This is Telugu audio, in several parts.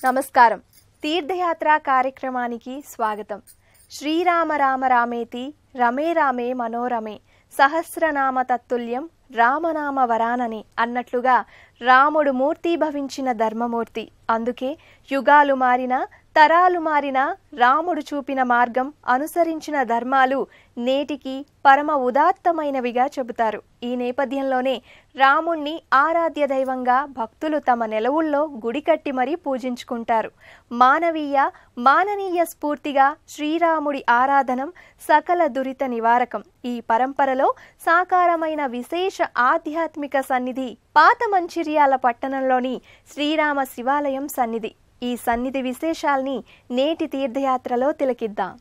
నమస్కారం. తీర్థయాత్ర కార్యక్రమానికి స్వాగతం. శ్రీరామ రామ రామేతి రమే రామే మనోరమే సహస్రనామ తత్తుల్యం రామనామ వరానని అన్నట్లుగా రాముడు మూర్తి భవించిన ధర్మమూర్తి. అందుకే యుగాలు మారినా తరాలు మారినా రాముడు చూపిన మార్గం అనుసరించిన ధర్మాలు నేటికి పరమ ఉదాత్తమైనవిగా చెబుతారు. ఈ నేపథ్యంలోనే రాముణ్ణి ఆరాధ్య దైవంగా భక్తులు తమ నెలవుల్లో గుడి కట్టి మరీ పూజించుకుంటారు. మాననీయ స్ఫూర్తిగా శ్రీరాముడి ఆరాధనం సకల దురిత నివారకం. ఈ పరంపరలో సాకారమైన విశేష ఆధ్యాత్మిక సన్నిధి పాత మంచిర్యాల పట్టణంలోని శ్రీరామ శివాలయం సన్నిధి. ఈ సన్నిధి విశేషాల్ని నేటి తీర్థయాత్రలో తిలకిద్దాం.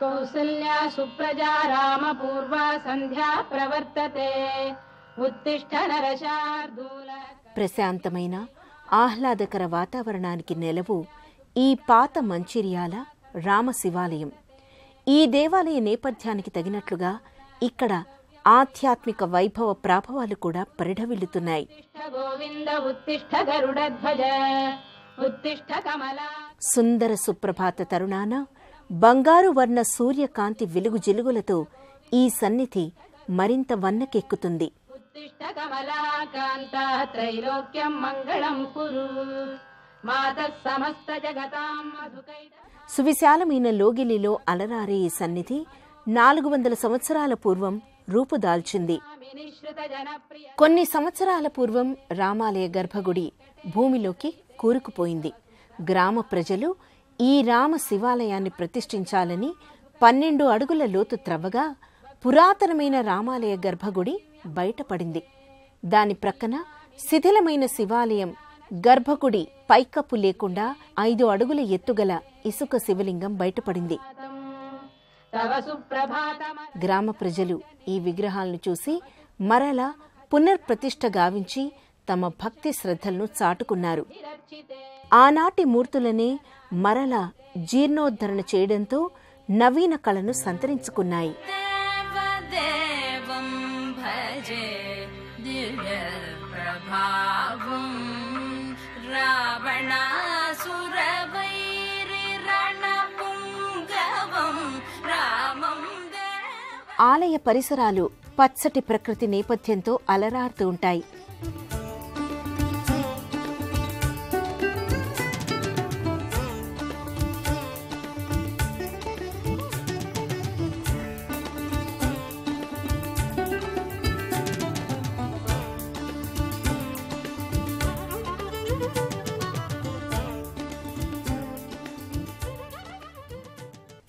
కౌసల్యా సుప్రజా రామ పూర్వా సంధ్యా ప్రవర్తతే ఉత్తిష్ఠ నరశార్దూల. ప్రశాంతమైన ఆహ్లాదకర వాతావరణానికి నెలవు ఈ పాత మంచిర్యాల రామ శివాలయం. ఈ దేవాలయ నేపథ్యానికి తగినట్లుగా ఇక్కడ ఆధ్యాత్మిక వైభవ ప్రాభవాలు కూడా పరిఢవిల్లుతున్నాయి. సుందర సుప్రభాత తరుణాన బంగారు వర్ణ సూర్యకాంతి వెలుగు జిలుగులతో ఈ సన్నిధి మరింత వన్నకెక్కుతుంది. సువిశాలమైన లోగిలిలో అలరారే ఈ సన్నిధి 400 సంవత్సరాల పూర్వం రూపుదాల్చింది. కొన్ని సంవత్సరాల పూర్వం రామాలయ గర్భగుడి భూమిలోకి కూరుకుపోయింది. గ్రామ ప్రజలు ఈ రామ శివాలయాన్ని ప్రతిష్ఠించాలని 12 అడుగుల లోతు త్రవ్వగా పురాతనమైన రామాలయ గర్భగుడి బయటపడింది. దాని ప్రక్కన శిథిలమైన శివాలయం గర్భగుడి పైకప్పు లేకుండా 5 అడుగుల ఎత్తుగల ఇసుక శివలింగం బయటపడింది. గ్రామ ప్రజలు ఈ విగ్రహాలను చూసి మరలా పునర్ప్రతిష్ఠ గావించి తమ భక్తి శ్రద్ధలను చాటుకున్నారు. ఆనాటి మూర్తులనే మరలా జీర్ణోద్ధరణ చేయడంతో నవీన కళను సంతరించుకున్నాయి. ఆలయ పరిసరాలు పచ్చటి ప్రకృతి నేపథ్యంతో అలరారుతూ ఉంటాయి.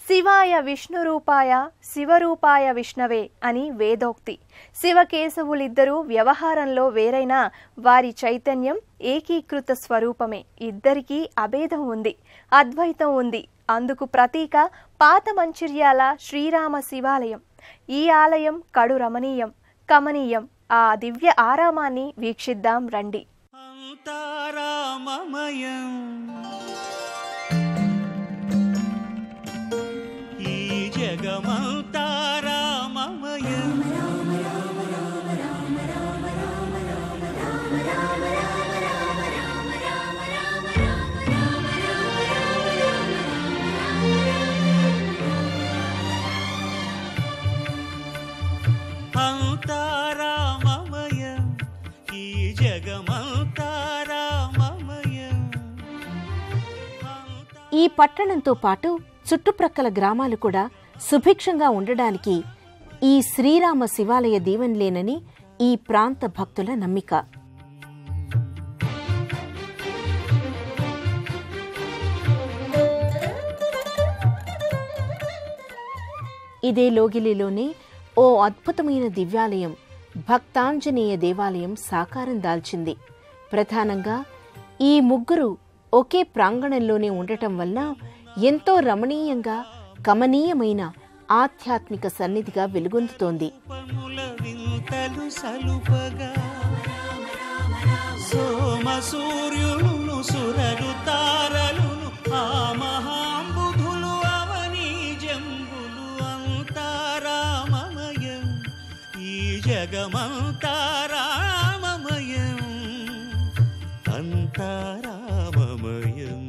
శివాయ విష్ణురూపాయ శివరూపాయ విష్ణవే అని వేదోక్తి. శివకేశవులిద్దరూ వ్యవహారంలో వేరైనా వారి చైతన్యం ఏకీకృత స్వరూపమే. ఇద్దరికీ అభేదం ఉంది, అద్వైతం ఉంది. అందుకు ప్రతీక పాత మంచిర్యాల శ్రీరామ శివాలయం. ఈ ఆలయం కడు రమణీయం, కమనీయం. ఆ దివ్య ఆరామాన్ని వీక్షిద్దాం రండి. ఈ పట్టణంతో పాటు చుట్టుప్రక్కల గ్రామాలు కూడా సుభిక్షంగా ఉండడానికి ఈ శ్రీరామ శివాలయ దీవెనలేనని ఈ ప్రాంత భక్తుల నమ్మిక. ఇదే లోగిలిలోనే ఓ అద్భుతమైన దివ్యాలయం భక్తాంజనేయ దేవాలయం సాకారం దాల్చింది. ప్రధానంగా ఈ ముగ్గురు ఒకే ప్రాంగణంలోనే ఉండటం వల్ల ఎంతో రమణీయంగా కమనీయమైన ఆధ్యాత్మిక సన్నిధిగా వెలుగొందుతోంది. సురలు తారలును ఆ మహాంబుధులు అవనీ జంబు జగమంతా రామమయం, అంతా రామమయం.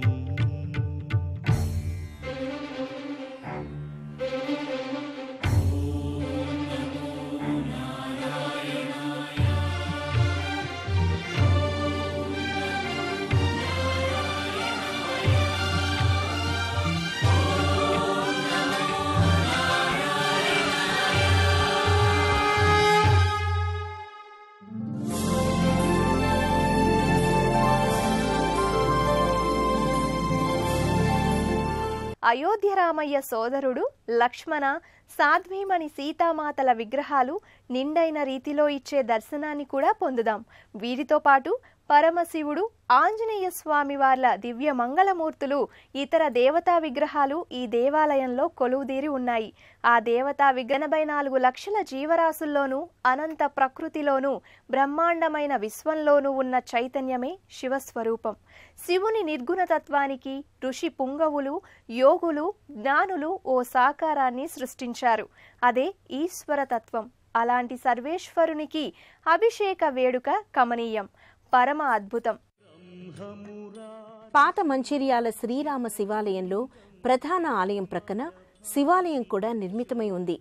అయోధ్య రామయ్య సోదరుడు లక్ష్మణ, సాధ్వీమణి సీతామాతల విగ్రహాలు నిండైన రీతిలో ఇచ్చే దర్శనాన్ని కూడా పొందుదాం. వీరితో పాటు పరమశివుడు, ఆంజనేయ స్వామి వార్ల దివ్య మంగళమూర్తులు, ఇతర దేవతా విగ్రహాలు ఈ దేవాలయంలో కొలువుదీరి ఉన్నాయి. ఆ దేవతా 84 లక్షల జీవరాశుల్లోనూ, అనంత ప్రకృతిలోనూ, బ్రహ్మాండమైన విశ్వంలోనూ ఉన్న చైతన్యమే శివస్వరూపం. శివుని నిర్గుణతత్వానికి ఋషి పుంగవులు, యోగులు, జ్ఞానులు ఓ సాకారాన్ని సృష్టించారు. అదే ఈశ్వరతత్వం. అలాంటి సర్వేశ్వరునికి అభిషేక వేడుక కమనీయం, పరమ అద్భుతం. పాత మంచిర్యాల శ్రీరామ శివాలయంలో ప్రధాన ఆలయం ప్రక్కన శివాలయం కూడా నిర్మితమై ఉంది.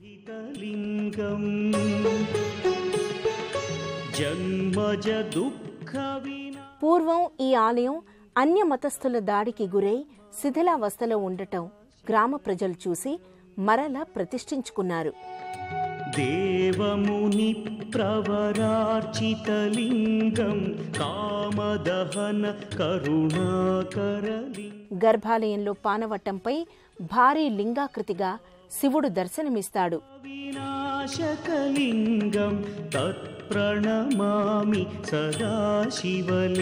పూర్వం ఈ ఆలయం అన్య మతస్థుల దాడికి గురై శిథిలావస్థలో ఉండటం గ్రామ ప్రజలు చూసి మరలా ప్రతిష్ఠించుకున్నారు. దేవముని ప్రవరార్చితలింగం కామదహన కరుణాకరలింగం. గర్భాలయంలో పానవట్టంపై భారీ లింగాకృతిగా శివుడు దర్శనమిస్తాడు. వినాశకలింగం తత్ప్రణమామి సదాశివలింగం.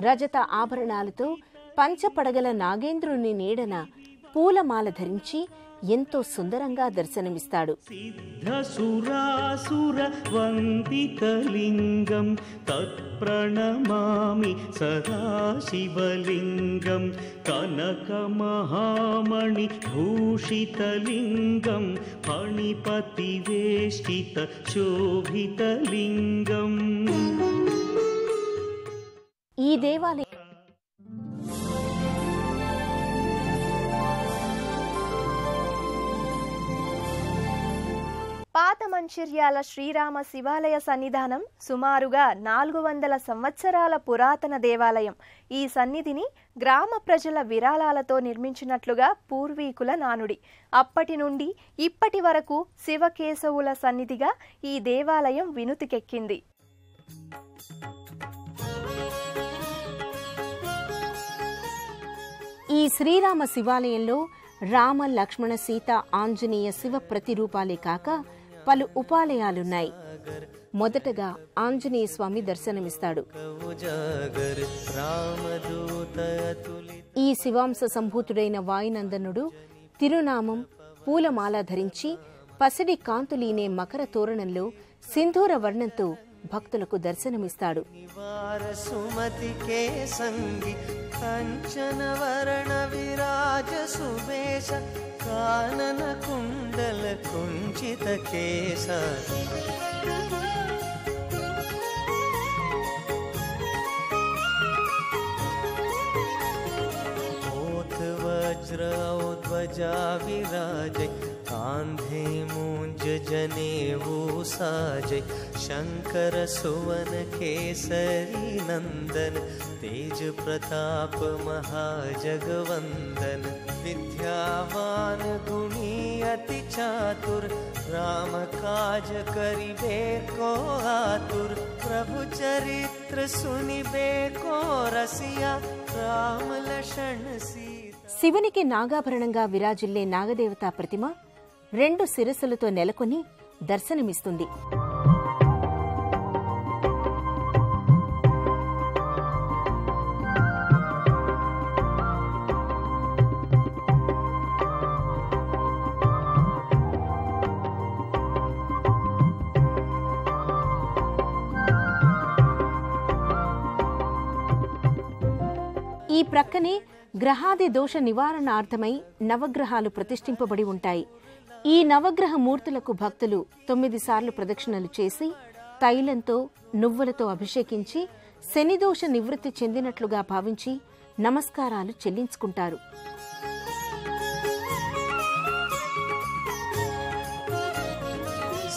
రజత ఆభరణాలతో పంచపడగల నాగేంద్రుని నీడన పూలమాల ధరించి ఎంతో సుందరంగా దర్శనమిస్తాడు. సిద్ధసురాసుర వందితలింగం తత్ప్రణమామి సదాశివలింగం. కనకమహామణి భూషితలింగం ఫణిపతివేష్టిత శోభితలింగం. ఈ దేవాలయం పాత మంచిర్యాల శ్రీరామ శివాలయ సన్నిధానం సుమారుగా 400 సంవత్సరాల పురాతన దేవాలయం. ఈ సన్నిధిని గ్రామ ప్రజల విరాళాలతో నిర్మించినట్లుగా పూర్వీకుల నానుడి. అప్పటి నుండి ఇప్పటి వరకు శివకేశవుల సన్నిధిగా ఈ దేవాలయం వినుతికెక్కింది. ఈ శ్రీరామ శివాలయంలో రామ, లక్ష్మణ, సీత, ఆంజనేయ, శివ ప్రతిరూపాలే కాక పలు ఉపాలయాలున్నాయి. మొదటగా ఆంజనేయ స్వామి దర్శనమిస్తాడు. ఈ శివాంశ సంభూతుడైన వాయునందనుడు తిరునామం, పూలమాల ధరించి పసిడి కాంతులీనే మకర తోరణంలో సింధూర వర్ణంతో భక్తులకు దర్శనమిస్తాడు. కంచన వర్ణ విరాజ సువేశ కానన కుండల కుంచిత కేశ. వజ్ర ధ్వజా విరాజై कांधे मूंज जनेऊ साजै शंकर सुवन केसरी नंदन तेज प्रताप महाजगवंदन विद्यावान गुणी अति चातुर राम काज करिबे को आतुर प्रभु चरित्र सुनिबे को रसिया राम लक्षण सी. శివునికి నాగాభరణంగా విరాజిల్లే నాగదేవతా ప్రతిమ 2 శిరస్సులతో నెలకొని దర్శనమిస్తుంది. ఈ ప్రక్కనే గ్రహాది దోష నివారణార్థమై నవగ్రహాలు ప్రతిష్ఠింపబడి ఉంటాయి. ఈ నవగ్రహ మూర్తులకు భక్తులు 9 సార్లు ప్రదక్షిణలు చేసి తైలంతో నువ్వులతో అభిషేకించి శనిదోష నివృత్తి చెందినట్లుగా భావించి నమస్కారాలు చెల్లించుకుంటారు.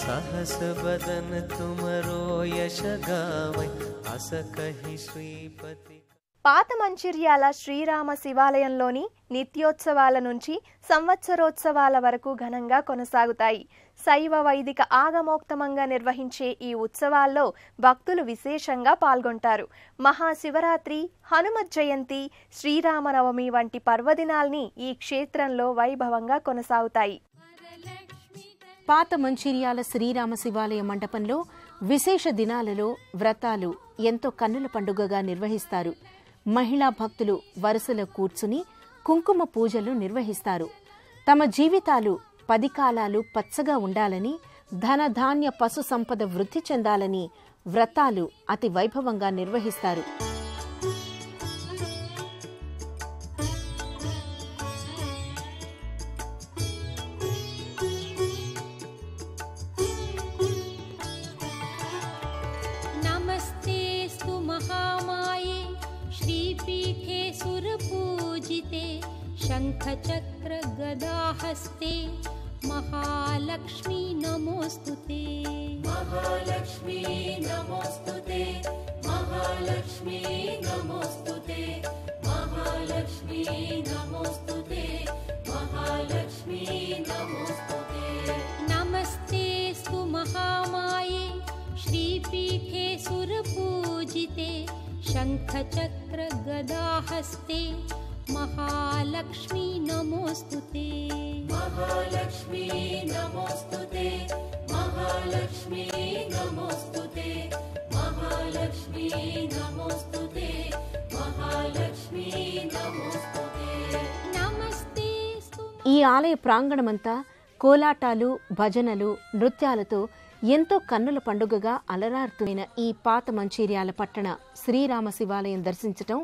सहस बदन तुमरो यश गावै अस कहि श्रीपति. పాత మంచిర్యాల శ్రీరామ శివాలయంలోని నిత్యోత్సవాల నుంచి సంవత్సరోత్సవాల వరకు ఘనంగా కొనసాగుతాయి. శైవ వైదిక ఆగమోక్తమంగా నిర్వహించే ఈ ఉత్సవాల్లో భక్తులు విశేషంగా పాల్గొంటారు. మహాశివరాత్రి, హనుమత్ జయంతి, శ్రీరామనవమి వంటి పర్వదినాల్ని ఈ క్షేత్రంలో వైభవంగా కొనసాగుతాయి. పాత మంచిర్యాల శ్రీరామ శివాలయ మండపంలో విశేష దినాలలో వ్రతాలు ఎంతో కన్నుల పండుగగా నిర్వహిస్తారు. మహిళా భక్తులు వరుసలో కూర్చుని కుంకుమ పూజలు నిర్వహిస్తారు. తమ జీవితాలు 10 కాలాలు పచ్చగా ఉండాలని, ధనధాన్య పశు సంపద వృద్ధి చెందాలని వ్రతాలు అతి వైభవంగా నిర్వహిస్తారు. नमस्तेस्तु महामाये श्रीपीठे सुरपूजिते शंखचक्र गदाहस्ते महालक्ष्मी नमोस्तुते. महालक्ष्मी नमोस्तुते. महालक्ष्मी नमोस्तुते. महालक्ष्मी नमोस्तुते. महालक्ष्मी नमोस्तुते. नमस्तेस्तु महामाये श्रीपीठे सुरपूजिते शंखचक्र गदाहस्ते महालक्ष्मी नमोस्तुते. महालक्ष्मी नमोस्तुते. महालक्ष्मी नमोस्तुते. महालक्ष्मी नमोस्तुते. महालक्ष्मी नमोस्तुते. नमस्तेस्तु. ఈ ఆలయ ప్రాంగణమంతా కోలాటాలు, భజనలు, నృత్యాలతో ఎంతో కన్నుల పండుగగా అలరారుతున్న ఈ పాత మంచిర్యాల పట్టణ శ్రీరామ శివాలయం దర్శించటం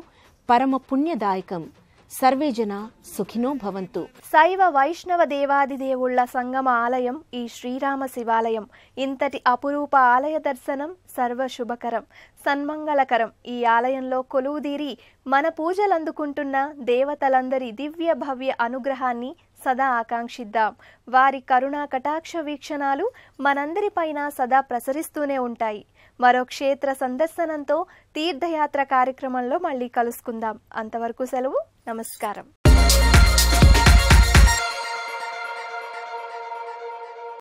పరమ పుణ్యదాయకం. సర్వేజన సుఖినో భవంతు. శైవ వైష్ణవ దేవాదిదేవుళ్ల సంగమ ఆలయం ఈ శ్రీరామ శివాలయం. ఇంతటి అపురూప ఆలయ దర్శనం సర్వశుభకరం, సన్మంగళకరం. ఈ ఆలయంలో కొలువుదీరి మన పూజలందుకుంటున్న దేవతలందరి దివ్య భవ్య అనుగ్రహాన్ని సదా ఆకాంక్షిద్దాం. వారి కరుణా కటాక్ష వీక్షణాలు మనందరిపైన సదా ప్రసరిస్తూనే ఉంటాయి. మరో క్షేత్ర సందర్శనంతో తీర్థయాత్ర కార్యక్రమంలో మళ్ళీ కలుసుకుందాం. అంతవరకు సెలవు. నమస్కారం.